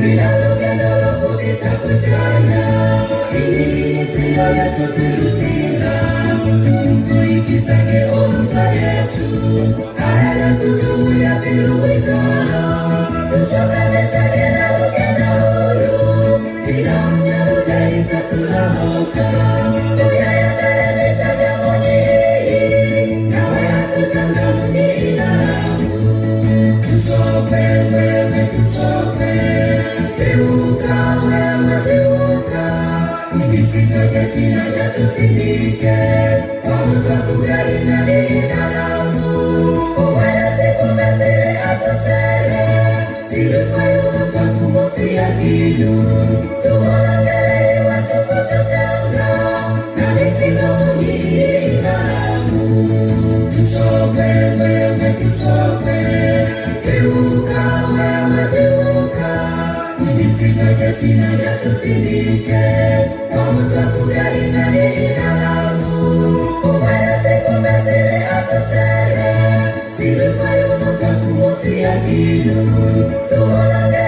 Vinalugendo lukupita kuchana, ini siyo yetu tilutila. Muikisage umfa Yesu, ahala kutu ya pilu ikolo. Tusoka mesage na lugendo hulu, vinamnya ludai satula hosa. Uyaya kare mitaga mwenye hei, nawe akutanga mwenye inamu. Tusope wewe tusope, tiuka wewe tiuka. Ibisika jatina yatusindike, wamuta kugari nani inalamu. Uwaya siku mesire atusele, sirufayu muta kumufia gilu. Tuhona ngere iwa suku tuteuna, nani siga muni inalamu. Tusope wewe tusope, tiuka wewe tiuka. Ibisika jatina yatusindike, wamuta kugari nani inalamu. Uwaya siku mesire atusele, sirufayu muta kumufia gilu. Tuhona ngere